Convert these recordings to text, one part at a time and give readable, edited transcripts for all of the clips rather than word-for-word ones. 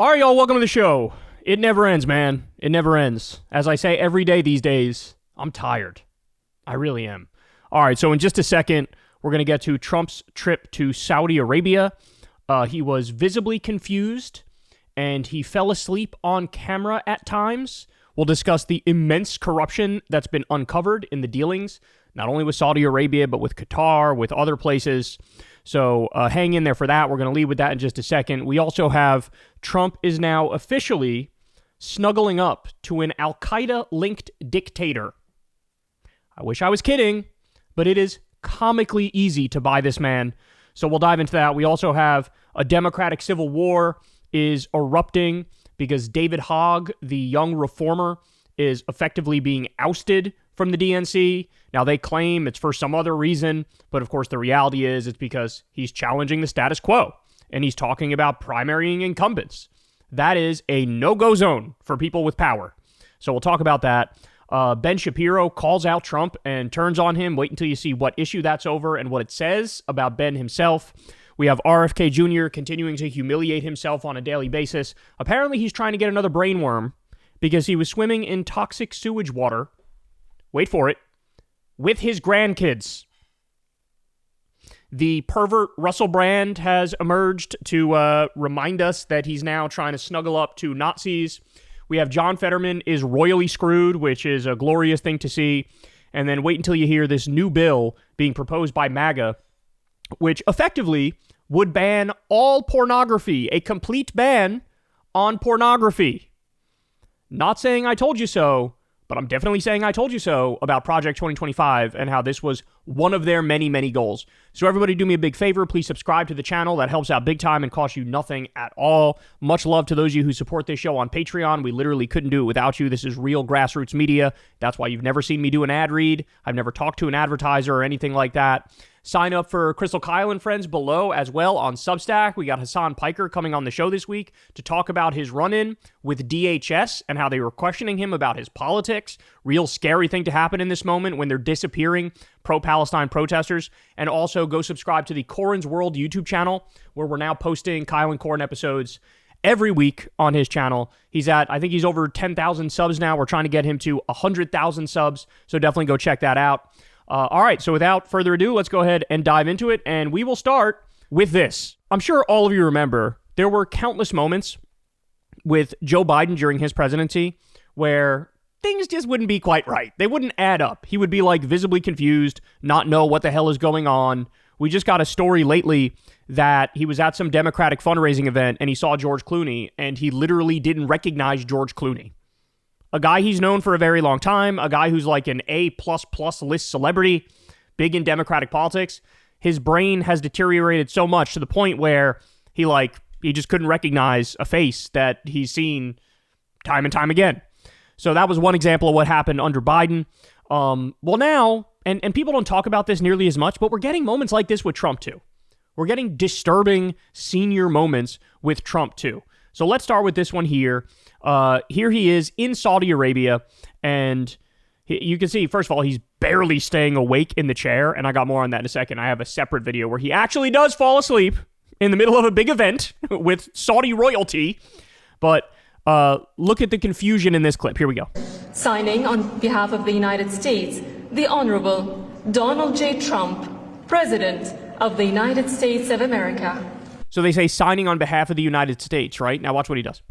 All right, y'all, welcome to the show. It never ends, man. It never ends. As I say every day these days, I'm tired. I really am. All right, so in just a second, we're going to get to Trump's trip to Saudi Arabia. He was visibly confused, and he fell asleep on camera at times. We'll discuss the immense corruption that's been uncovered in the dealings, not only with Saudi Arabia, but with Qatar, with other places. So hang in there for that. We're going to lead with that in just a second. We also have Trump is now officially snuggling up to an Al-Qaeda-linked dictator. I wish I was kidding, but it is comically easy to buy this man. So we'll dive into that. We also have a Democratic civil war is erupting because David Hogg, the young reformer, is effectively being ousted from the DNC. Now, they claim it's for some other reason, but of course the reality is it's because he's challenging the status quo, and he's talking about primarying incumbents. That is a no-go zone for people with power. So we'll talk about that. Ben Shapiro calls out Trump and turns on him. Wait until you see what issue that's over and what it says about Ben himself. We have RFK Jr. continuing to humiliate himself on a daily basis. Apparently, he's trying to get another brain worm because he was swimming in toxic sewage water, wait for it, with his grandkids. The pervert Russell Brand has emerged to remind us that he's now trying to snuggle up to Nazis. We have John Fetterman is royally screwed, which is a glorious thing to see. And then wait until you hear this new bill being proposed by MAGA, which effectively would ban all pornography, a complete ban on pornography. Not saying I told you so, but I'm definitely saying I told you so about Project 2025 and how this was one of their many, many goals. So everybody do me a big favor. Please subscribe to the channel. That helps out big time and costs you nothing at all. Much love to those of you who support this show on Patreon. We literally couldn't do it without you. This is real grassroots media. That's why you've never seen me do an ad read. I've never talked to an advertiser or anything like that. Sign up for Crystal Kyle and friends below as well on Substack. We got Hassan Piker coming on the show this week to talk about his run-in with DHS and how they were questioning him about his politics. Real scary thing to happen in this moment when they're disappearing pro-Palestine protesters. And also go subscribe to the Corin's World YouTube channel, where we're now posting Kyle and Corin episodes every week on his channel. I think he's over 10,000 subs now. We're trying to get him to 100,000 subs. So definitely go check that out. All right, so without further ado, let's go ahead and dive into it, and we will start with this. I'm sure all of you remember there were countless moments with Joe Biden during his presidency where things just wouldn't be quite right. They wouldn't add up. He would be like visibly confused, not know what the hell is going on. We just got a story lately that he was at some Democratic fundraising event and he saw George Clooney, and he literally didn't recognize George Clooney. A guy he's known for a very long time, a guy who's like an A++ list celebrity, big in Democratic politics. His brain has deteriorated so much to the point where he just couldn't recognize a face that he's seen time and time again. So that was one example of what happened under Biden. Well, now, and people don't talk about this nearly as much, but we're getting moments like this with Trump too. We're getting disturbing senior moments with Trump too. So let's start with this one here. Here he is in Saudi Arabia, and you can see, first of all, he's barely staying awake in the chair, and I got more on that in a second. I have a separate video where he actually does fall asleep in the middle of a big event with Saudi royalty. But look at the confusion in this clip. Here we go. Signing on behalf of the United States, the Honorable Donald J. Trump, President of the United States of America. So they say signing on behalf of the United States, right? Now watch what he does.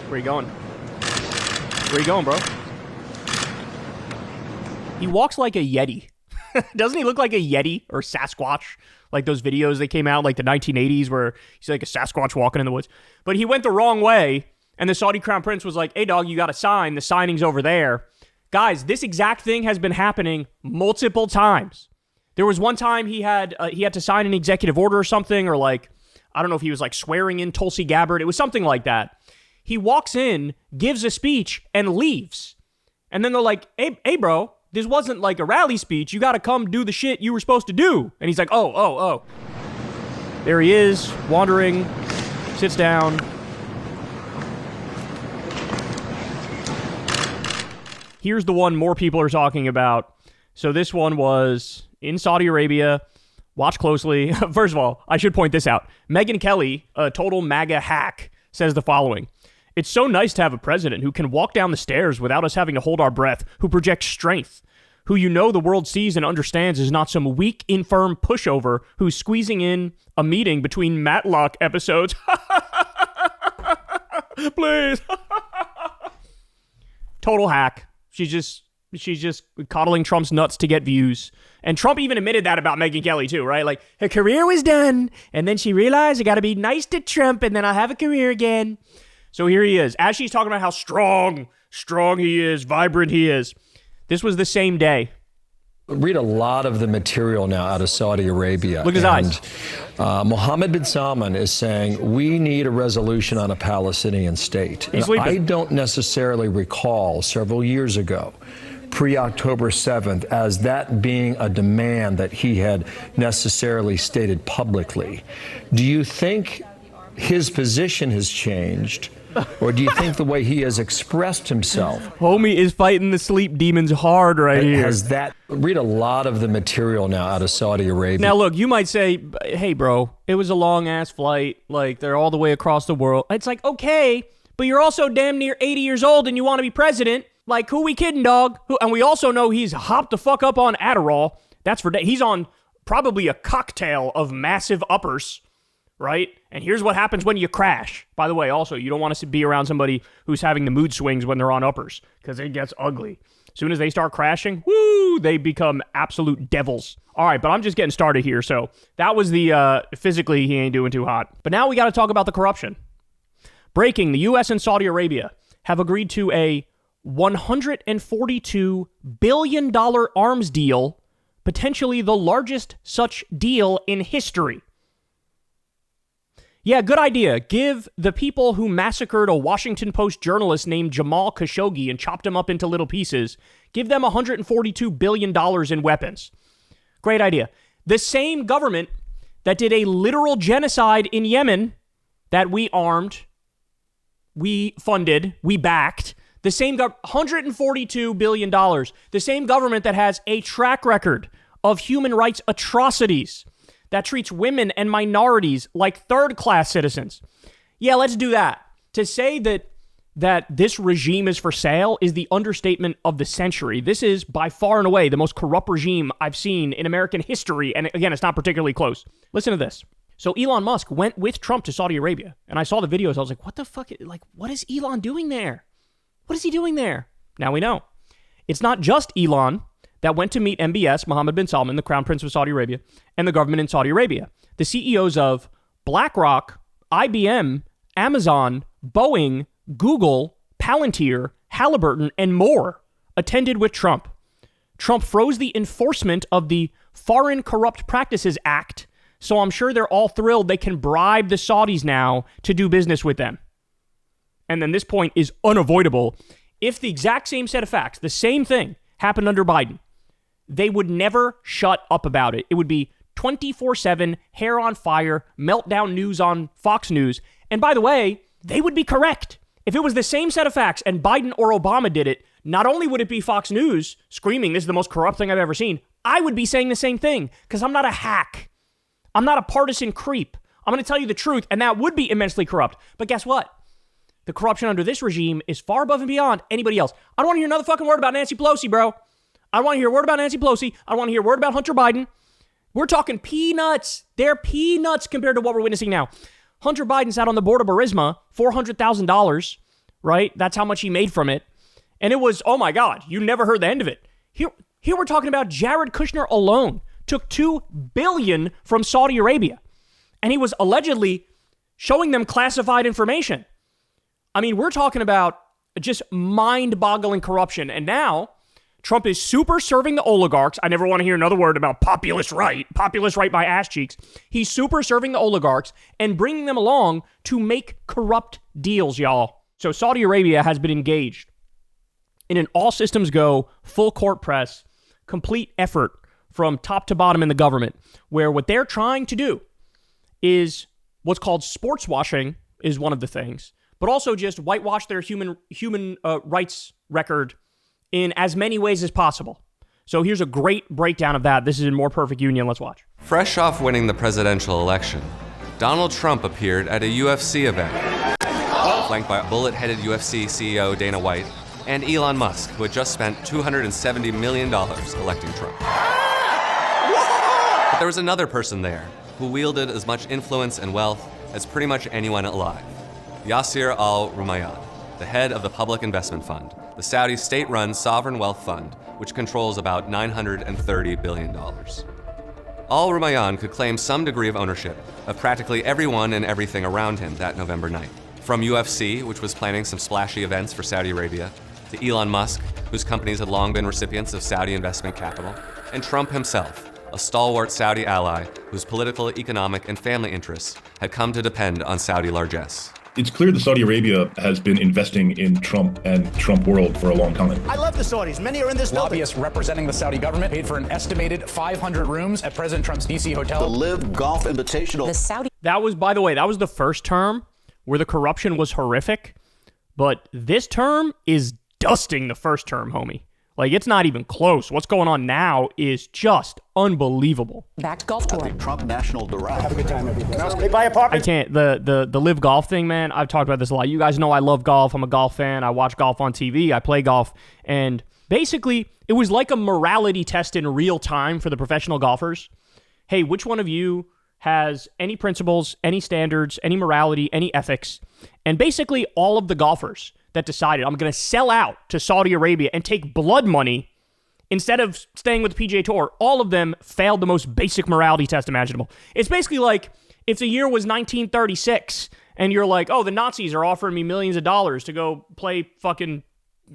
Where you going? Where you going, bro? He walks like a Yeti. Doesn't he look like a Yeti or Sasquatch? Like those videos that came out like the 1980s where he's like a Sasquatch walking in the woods. But he went the wrong way, and the Saudi Crown Prince was like, hey, dog, you got to sign. The signing's over there. Guys, this exact thing has been happening multiple times. There was one time he had to sign an executive order or something, or like, I don't know if he was like swearing in Tulsi Gabbard. It was something like that. He walks in, gives a speech, and leaves. And then they're like, hey, bro, this wasn't like a rally speech. You got to come do the shit you were supposed to do. And he's like, oh. There he is, wandering, sits down. Here's the one more people are talking about. So this one was in Saudi Arabia Watch closely. First of all, I should point this out. Megyn Kelly, a total MAGA hack, says the following. It's so nice to have a president who can walk down the stairs without us having to hold our breath, who projects strength, who the world sees and understands is not some weak, infirm pushover who's squeezing in a meeting between Matlock episodes. Please. Total hack. She's just coddling Trump's nuts to get views. And Trump even admitted that about Megyn Kelly too, right? Like, her career was done, and then she realized I got to be nice to Trump, and then I'll have a career again. So here he is. As she's talking about how strong he is, vibrant he is. This was the same day. Read a lot of the material now out of Saudi Arabia. Look at his eyes. Mohammed bin Salman is saying we need a resolution on a Palestinian state. I don't necessarily recall several years ago, pre-October 7th, as that being a demand that he had necessarily stated publicly. Do you think his position has changed? Or do you think the way he has expressed himself? Homie is fighting the sleep demons hard right here. Read a lot of the material now out of Saudi Arabia. Now, look, you might say, hey, bro, it was a long-ass flight. Like, they're all the way across the world. It's like, okay, but you're also damn near 80 years old and you want to be president. Like, who we kidding, dog? And we also know he's hopped the fuck up on Adderall. He's on probably a cocktail of massive uppers. Right? And here's what happens when you crash. By the way, also, you don't want to be around somebody who's having the mood swings when they're on uppers, because it gets ugly. As soon as they start crashing, woo, they become absolute devils. All right, but I'm just getting started here. So that was the physically he ain't doing too hot. But now we got to talk about the corruption. Breaking, the U.S. and Saudi Arabia have agreed to a $142 billion arms deal, potentially the largest such deal in history. Yeah, good idea. Give the people who massacred a Washington Post journalist named Jamal Khashoggi and chopped him up into little pieces, give them $142 billion in weapons. Great idea. The same government that did a literal genocide in Yemen that we armed, we funded, we backed, the same $142 billion, the same government that has a track record of human rights atrocities, that treats women and minorities like third-class citizens. Yeah, let's do that. To say that this regime is for sale is the understatement of the century. This is by far and away the most corrupt regime I've seen in American history. And again, it's not particularly close. Listen to this. So Elon Musk went with Trump to Saudi Arabia. And I saw the videos. I was like, what the fuck? Like, what is Elon doing there? What is he doing there? Now we know. It's not just Elon that went to meet MBS, Mohammed bin Salman, the Crown Prince of Saudi Arabia, and the government in Saudi Arabia. The CEOs of BlackRock, IBM, Amazon, Boeing, Google, Palantir, Halliburton, and more attended with Trump. Trump froze the enforcement of the Foreign Corrupt Practices Act, so I'm sure they're all thrilled they can bribe the Saudis now to do business with them. And then this point is unavoidable. If the exact same set of facts, the same thing, happened under Biden, they would never shut up about it. It would be 24/7, hair on fire, meltdown news on Fox News. And by the way, they would be correct. If it was the same set of facts and Biden or Obama did it, not only would it be Fox News screaming, this is the most corrupt thing I've ever seen, I would be saying the same thing, because I'm not a hack. I'm not a partisan creep. I'm going to tell you the truth, and that would be immensely corrupt. But guess what? The corruption under this regime is far above and beyond anybody else. I don't want to hear another fucking word about Nancy Pelosi, bro. I don't want to hear a word about Nancy Pelosi. I don't want to hear a word about Hunter Biden. We're talking peanuts. They're peanuts compared to what we're witnessing now. Hunter Biden sat on the board of Burisma, $400,000, right? That's how much he made from it. And it was, oh my God, you never heard the end of it. Here we're talking about Jared Kushner alone took $2 billion from Saudi Arabia. And he was allegedly showing them classified information. I mean, we're talking about just mind-boggling corruption. And now Trump is super serving the oligarchs. I never want to hear another word about populist right by ass cheeks. He's super serving the oligarchs and bringing them along to make corrupt deals, y'all. So Saudi Arabia has been engaged in an all systems go, full court press, complete effort from top to bottom in the government, where what they're trying to do is what's called sports washing is one of the things, but also just whitewash their human rights record in as many ways as possible. So here's a great breakdown of that. This is in More Perfect Union. Let's watch. Fresh off winning the presidential election, Donald Trump appeared at a UFC event, flanked by bullet-headed UFC CEO Dana White and Elon Musk, who had just spent $270 million electing Trump. But there was another person there who wielded as much influence and wealth as pretty much anyone alive. Yasser al-Rumayyan, the head of the Public Investment Fund, the Saudi state-run sovereign wealth fund, which controls about $930 billion. Al-Rumayyan could claim some degree of ownership of practically everyone and everything around him that November night. From UFC, which was planning some splashy events for Saudi Arabia, to Elon Musk, whose companies had long been recipients of Saudi investment capital, and Trump himself, a stalwart Saudi ally whose political, economic, and family interests had come to depend on Saudi largesse. It's clear that Saudi Arabia has been investing in Trump and Trump world for a long time. I love the Saudis. Many are in this building. Lobbyists representing the Saudi government paid for an estimated 500 rooms at President Trump's D.C. hotel. The Live Golf Invitational. That was, by the way, that was the first term where the corruption was horrific. But this term is dusting the first term, homie. Like, it's not even close. What's going on now is just unbelievable. Backed golf tour. Trump National Direct. Have a good time, everyone. They buy apartments. I can't. The live golf thing, man, I've talked about this a lot. You guys know I love golf. I'm a golf fan. I watch golf on TV. I play golf. And basically, it was like a morality test in real time for the professional golfers. Hey, which one of you has any principles, any standards, any morality, any ethics? And basically, all of the golfers that decided I'm going to sell out to Saudi Arabia and take blood money instead of staying with the PGA Tour, all of them failed the most basic morality test imaginable. It's basically like if the year was 1936 and you're like, oh, the Nazis are offering me millions of dollars to go play fucking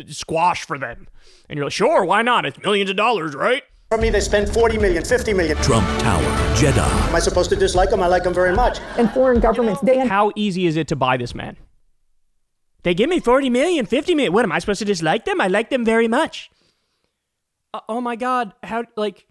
squash for them. And you're like, sure, why not? It's millions of dollars, right? For me, they spend 40 million, 50 million. Trump Tower, Jeddah. Am I supposed to dislike them? I like them very much. And foreign governments, how easy is it to buy this man? They give me 40 million, 50 million. What, am I supposed to dislike them? I like them very much. Oh my God. How, like,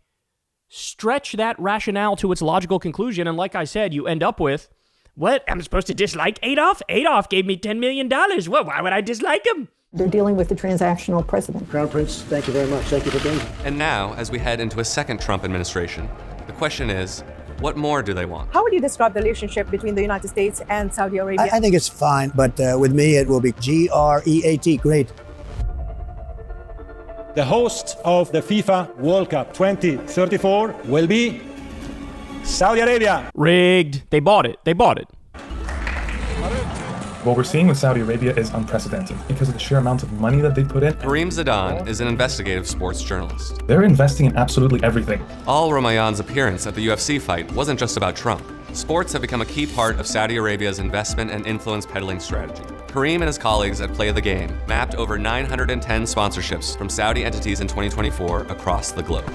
stretch that rationale to its logical conclusion. And like I said, you end up with, what? I'm supposed to dislike Adolf? Adolf gave me $10 million. What? Why would I dislike him? They're dealing with the transactional president. Crown Prince, thank you very much. Thank you for being here. And now, as we head into a second Trump administration, the question is, what more do they want? How would you describe the relationship between the United States and Saudi Arabia? I think it's fine, but with me it will be GREAT, great. The host of the FIFA World Cup 2034 will be Saudi Arabia. Rigged. They bought it. They bought it. What we're seeing with Saudi Arabia is unprecedented because of the sheer amount of money that they put in. Kareem Zidane is an investigative sports journalist. They're investing in absolutely everything. Al-Rumayyan's appearance at the UFC fight wasn't just about Trump. Sports have become a key part of Saudi Arabia's investment and influence peddling strategy. Kareem and his colleagues at Play the Game mapped over 910 sponsorships from Saudi entities in 2024 across the globe.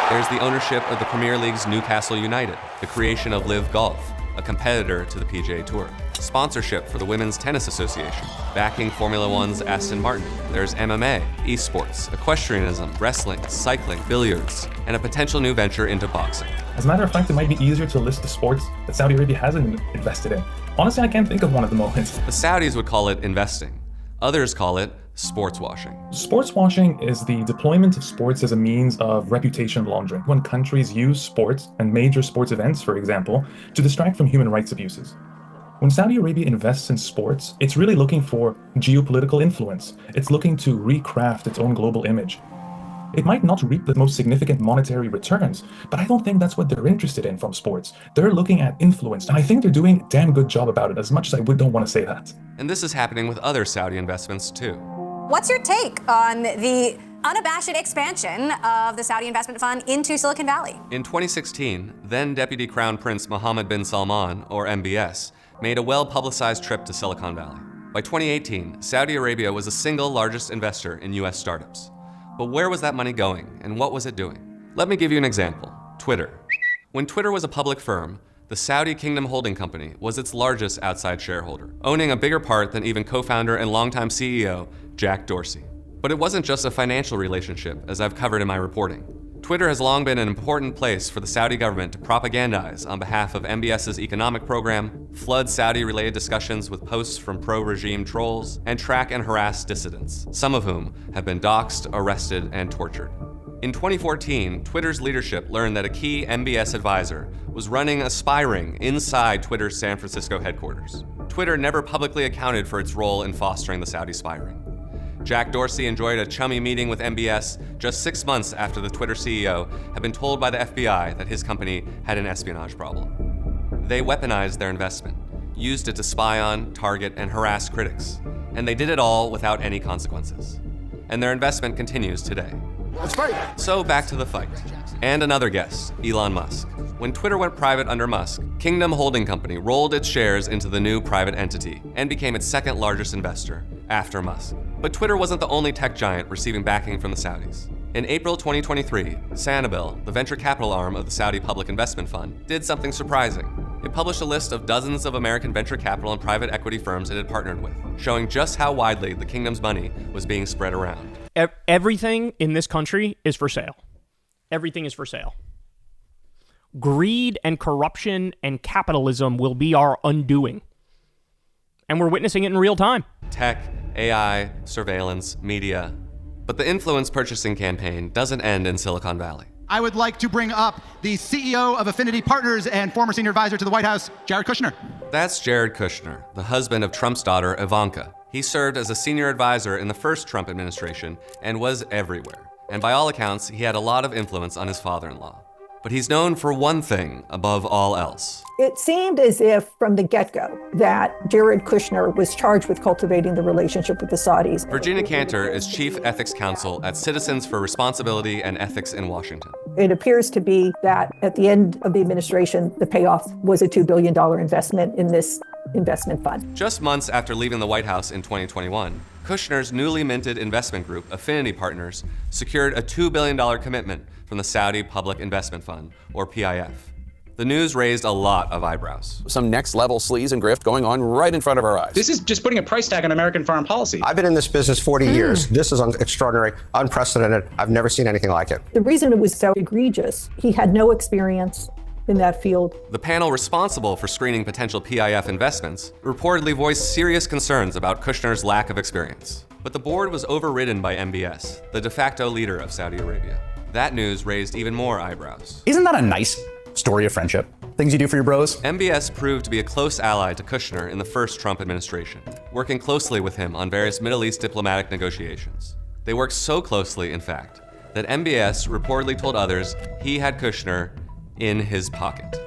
There's the ownership of the Premier League's Newcastle United, the creation of Live Golf, a competitor to the PGA Tour. Sponsorship for the Women's Tennis Association, backing Formula One's Aston Martin. There's MMA, esports, equestrianism, wrestling, cycling, billiards, and a potential new venture into boxing. As a matter of fact, it might be easier to list the sports that Saudi Arabia hasn't invested in. Honestly, I can't think of one at the moment. The Saudis would call it investing. Others call it sports washing. Sports washing is the deployment of sports as a means of reputation laundering. When countries use sports and major sports events, for example, to distract from human rights abuses. When Saudi Arabia invests in sports, it's really looking for geopolitical influence. It's looking to recraft its own global image. It might not reap the most significant monetary returns, but I don't think that's what they're interested in from sports. They're looking at influence, and I think they're doing a damn good job about it, as much as I don't want to say that. And this is happening with other Saudi investments too. What's your take on the unabashed expansion of the Saudi Investment Fund into Silicon Valley? In 2016, then Deputy Crown Prince Mohammed bin Salman, or MBS, made a well-publicized trip to Silicon Valley. By 2018, Saudi Arabia was the single largest investor in US startups. But where was that money going, and what was it doing? Let me give you an example. Twitter. When Twitter was a public firm, the Saudi Kingdom Holding Company was its largest outside shareholder, owning a bigger part than even co-founder and longtime CEO Jack Dorsey. But it wasn't just a financial relationship, as I've covered in my reporting. Twitter has long been an important place for the Saudi government to propagandize on behalf of MBS's economic program, flood Saudi-related discussions with posts from pro-regime trolls, and track and harass dissidents, some of whom have been doxxed, arrested, and tortured. In 2014, Twitter's leadership learned that a key MBS advisor was running a spy ring inside Twitter's San Francisco headquarters. Twitter never publicly accounted for its role in fostering the Saudi spy ring. Jack Dorsey enjoyed a chummy meeting with MBS just 6 months after the Twitter CEO had been told by the FBI that his company had an espionage problem. They weaponized their investment, used it to spy on, target, and harass critics. And they did it all without any consequences. And their investment continues today. Let's fight. So back to the fight. And another guest, Elon Musk. When Twitter went private under Musk, Kingdom Holding Company rolled its shares into the new private entity and became its second largest investor after Musk. But Twitter wasn't the only tech giant receiving backing from the Saudis. In April 2023, Sanibel, the venture capital arm of the Saudi Public Investment Fund, did something surprising. It published a list of dozens of American venture capital and private equity firms it had partnered with, showing just how widely the kingdom's money was being spread around. Everything in this country is for sale. Everything is for sale. Greed and corruption and capitalism will be our undoing. And we're witnessing it in real time. Tech, AI, surveillance, media. But the influence purchasing campaign doesn't end in Silicon Valley. I would like to bring up the CEO of Affinity Partners and former senior advisor to the White House, Jared Kushner. That's Jared Kushner, the husband of Trump's daughter, Ivanka. He served as a senior advisor in the first Trump administration and was everywhere. And by all accounts, he had a lot of influence on his father-in-law. But he's known for one thing above all else. It seemed as if from the get-go that Jared Kushner was charged with cultivating the relationship with the Saudis. Virginia Cantor is Chief Ethics Counsel at Citizens for Responsibility and Ethics in Washington. It appears to be that at the end of the administration, the payoff was a $2 billion investment in this investment fund. Just months after leaving the White House in 2021, Kushner's newly minted investment group, Affinity Partners, secured a $2 billion commitment from the Saudi Public Investment Fund, or PIF. The news raised a lot of eyebrows. Some next-level sleaze and grift going on right in front of our eyes. This is just putting a price tag on American foreign policy. I've been in this business 40 years. This is extraordinary, unprecedented. I've never seen anything like it. The reason it was so egregious, he had no experience in that field. The panel responsible for screening potential PIF investments reportedly voiced serious concerns about Kushner's lack of experience. But the board was overridden by MBS, the de facto leader of Saudi Arabia. That news raised even more eyebrows. Isn't that a nice story of friendship? Things you do for your bros? MBS proved to be a close ally to Kushner in the first Trump administration, working closely with him on various Middle East diplomatic negotiations. They worked so closely, in fact, that MBS reportedly told others he had Kushner in his pocket.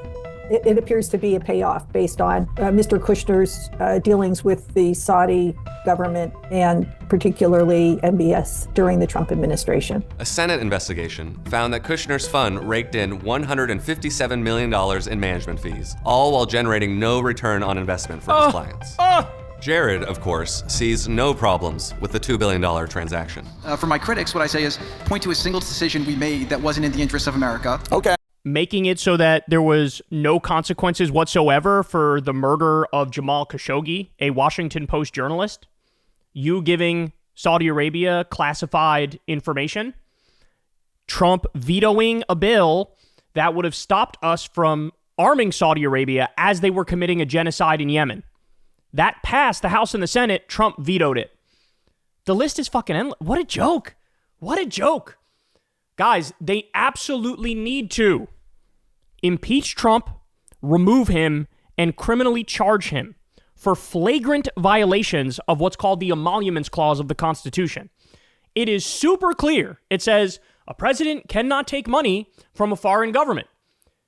It appears to be a payoff based on Mr. Kushner's dealings with the Saudi government and particularly MBS during the Trump administration. A Senate investigation found that Kushner's fund raked in $157 million in management fees, all while generating no return on investment for his clients. Jared, of course, sees no problems with the $2 billion transaction. For my critics, what I say is point to a single decision we made that wasn't in the interest of America. Okay. Making it so that there was no consequences whatsoever for the murder of Jamal Khashoggi, a Washington Post journalist. You giving Saudi Arabia classified information. Trump vetoing a bill that would have stopped us from arming Saudi Arabia as they were committing a genocide in Yemen. That passed the House and the Senate. Trump vetoed it. The list is fucking endless. What a joke. What a joke. Guys, they absolutely need to impeach Trump, remove him, and criminally charge him for flagrant violations of what's called the Emoluments Clause of the Constitution. It is super clear. It says a president cannot take money from a foreign government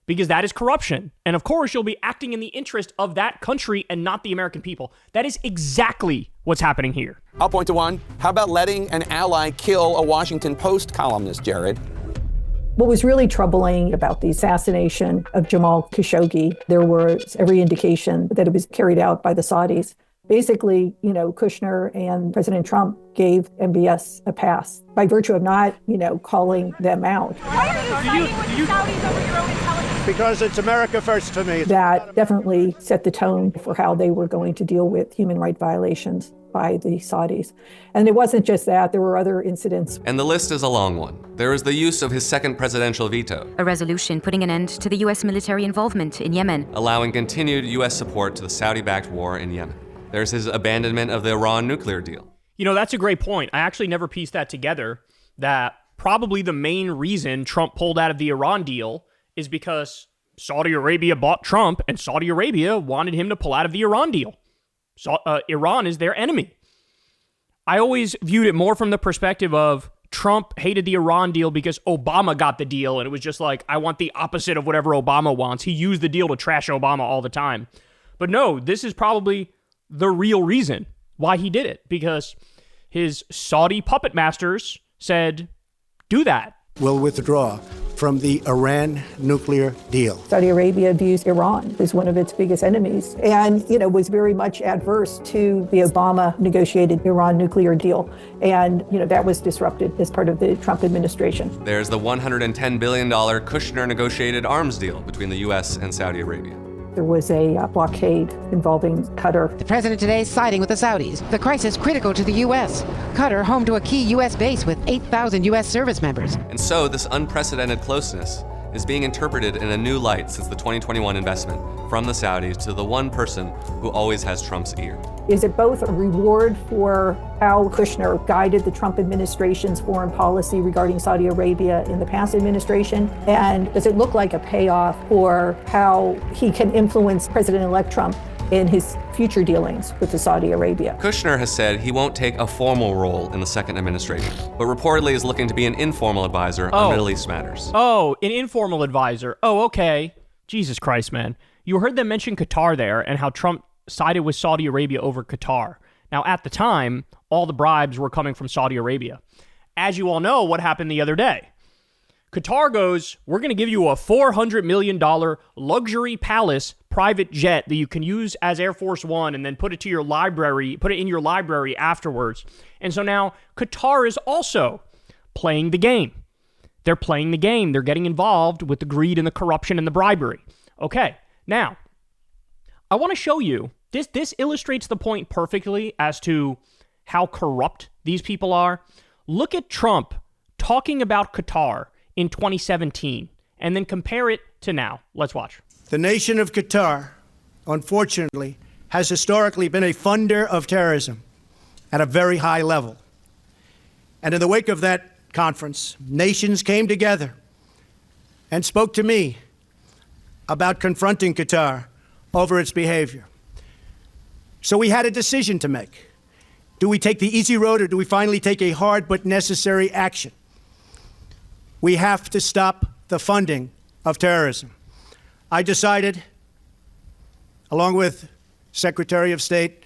because that is corruption. And of course, you'll be acting in the interest of that country and not the American people. That is exactly what's happening here. I'll point to one. How about letting an ally kill a Washington Post columnist, Jared? What was really troubling about the assassination of Jamal Khashoggi, there was every indication that it was carried out by the Saudis. Basically, Kushner and President Trump gave MBS a pass by virtue of not, calling them out. Why are you fighting with the Saudis over your own intelligence? Because it's America first to me. That definitely set the tone for how they were going to deal with human rights violations by the Saudis. And it wasn't just that, there were other incidents. And the list is a long one. There is the use of his second presidential veto, a resolution putting an end to the U.S. military involvement in Yemen, allowing continued U.S. support to the Saudi-backed war in Yemen. There's his abandonment of the Iran nuclear deal. That's a great point. I actually never pieced that together, that probably the main reason Trump pulled out of the Iran deal is because Saudi Arabia bought Trump and Saudi Arabia wanted him to pull out of the Iran deal. So, Iran is their enemy. I always viewed it more from the perspective of Trump hated the Iran deal because Obama got the deal, and it was just like, I want the opposite of whatever Obama wants. He used the deal to trash Obama all the time. But no, this is probably the real reason why he did it, because his Saudi puppet masters said, do that. Will withdraw from the Iran nuclear deal. Saudi Arabia views Iran as one of its biggest enemies and, was very much adverse to the Obama negotiated Iran nuclear deal. And, that was disrupted as part of the Trump administration. There's the $110 billion Kushner negotiated arms deal between the U.S. and Saudi Arabia. There was a blockade involving Qatar. The president today siding with the Saudis. The crisis critical to the U.S. Qatar, home to a key U.S. base with 8,000 U.S. service members. And so this unprecedented closeness is being interpreted in a new light since the 2021 investment from the Saudis to the one person who always has Trump's ear. Is it both a reward for how Kushner guided the Trump administration's foreign policy regarding Saudi Arabia in the past administration? And does it look like a payoff for how he can influence President-elect Trump in his future dealings with the Saudi Arabia? Kushner has said he won't take a formal role in the second administration, but reportedly is looking to be an informal advisor on Middle East matters. Oh, an informal advisor. Oh, okay. Jesus Christ, man. You heard them mention Qatar there and how Trump sided with Saudi Arabia over Qatar. Now, at the time, all the bribes were coming from Saudi Arabia. As you all know, what happened the other day? Qatar goes, we're going to give you a $400 million luxury palace private jet that you can use as Air Force One and then put it in your library afterwards. And so now Qatar is also playing the game. They're playing the game. They're getting involved with the greed and the corruption and the bribery. Okay, now, I want to show you, this illustrates the point perfectly as to how corrupt these people are. Look at Trump talking about Qatar in 2017 and then compare it to now. Let's watch. The nation of Qatar, unfortunately, has historically been a funder of terrorism at a very high level. And in the wake of that conference, nations came together and spoke to me about confronting Qatar over its behavior. So we had a decision to make. Do we take the easy road or do we finally take a hard but necessary action? We have to stop the funding of terrorism. I decided, along with Secretary of State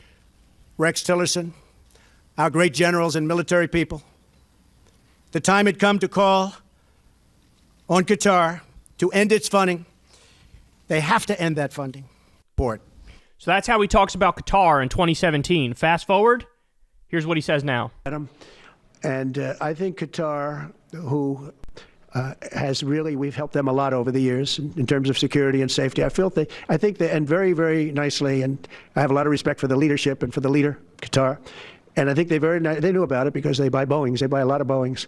Rex Tillerson, our great generals and military people, the time had come to call on Qatar to end its funding. They have to end that funding. Board. So that's how he talks about Qatar in 2017. Fast forward, here's what he says now. And I think Qatar, who has really, we've helped them a lot over the years in terms of security and safety. I think they, and very, very nicely, and I have a lot of respect for the leadership and for the leader, Qatar. And I think they knew about it because they buy Boeings. They buy a lot of Boeings.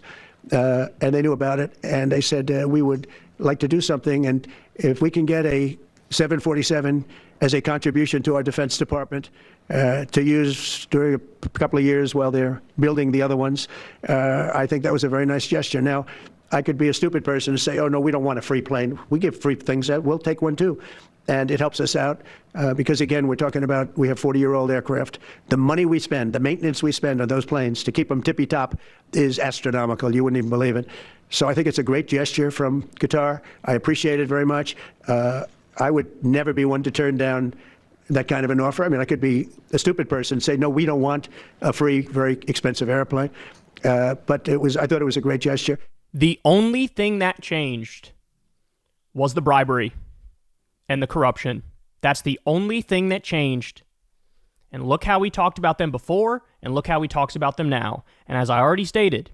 And they knew about it. And they said, we would like to do something. And if we can get a 747 as a contribution to our Defense Department to use during a couple of years while they're building the other ones, I think that was a very nice gesture. Now, I could be a stupid person and say, oh, no, we don't want a free plane. We give free things out. We'll take one, too. And it helps us out because, again, we're talking about we have 40-year-old aircraft. The money we spend, the maintenance we spend on those planes to keep them tippy-top is astronomical. You wouldn't even believe it. So I think it's a great gesture from Qatar. I appreciate it very much. I would never be one to turn down that kind of an offer. I mean, I could be a stupid person and say, no, we don't want a free, very expensive airplane. But I thought it was a great gesture. The only thing that changed was the bribery and the corruption. That's the only thing that changed. And look how we talked about them before, and look how he talks about them now. And as I already stated,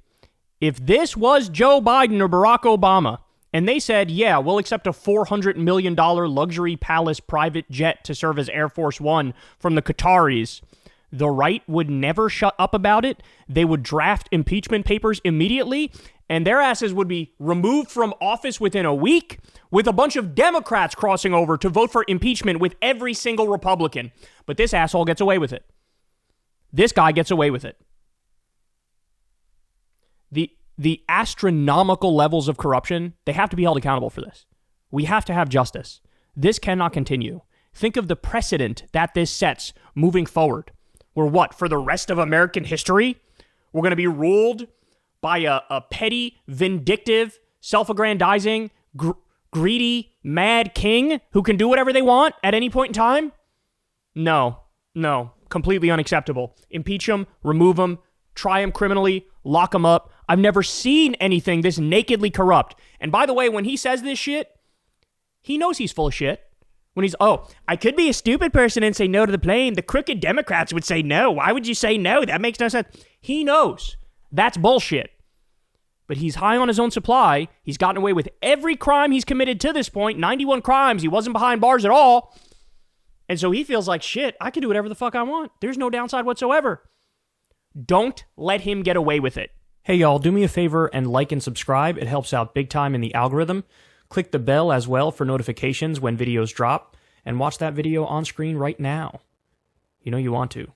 if this was Joe Biden or Barack Obama, and they said, yeah, we'll accept a $400 million luxury palace private jet to serve as Air Force One from the Qataris, the right would never shut up about it. They would draft impeachment papers immediately, and their asses would be removed from office within a week, with a bunch of Democrats crossing over to vote for impeachment with every single Republican. But this asshole gets away with it. This guy gets away with it. the astronomical levels of corruption, they have to be held accountable for this. We have to have justice. This cannot continue. Think of the precedent that this sets moving forward. Where what, for the rest of American history, we're going to be ruled by a petty, vindictive, self-aggrandizing, greedy, mad king who can do whatever they want at any point in time? No, completely unacceptable. Impeach him, remove him, try him criminally, lock him up. I've never seen anything this nakedly corrupt. And by the way, when he says this shit, he knows he's full of shit. When he's, I could be a stupid person and say no to the plane. The crooked Democrats would say no. Why would you say no? That makes no sense. He knows that's bullshit. But he's high on his own supply. He's gotten away with every crime he's committed to this point. 91 crimes. He wasn't behind bars at all. And so he feels like, shit, I can do whatever the fuck I want. There's no downside whatsoever. Don't let him get away with it. Hey, y'all, do me a favor and like and subscribe. It helps out big time in the algorithm. Click the bell as well for notifications when videos drop. And watch that video on screen right now. You know you want to.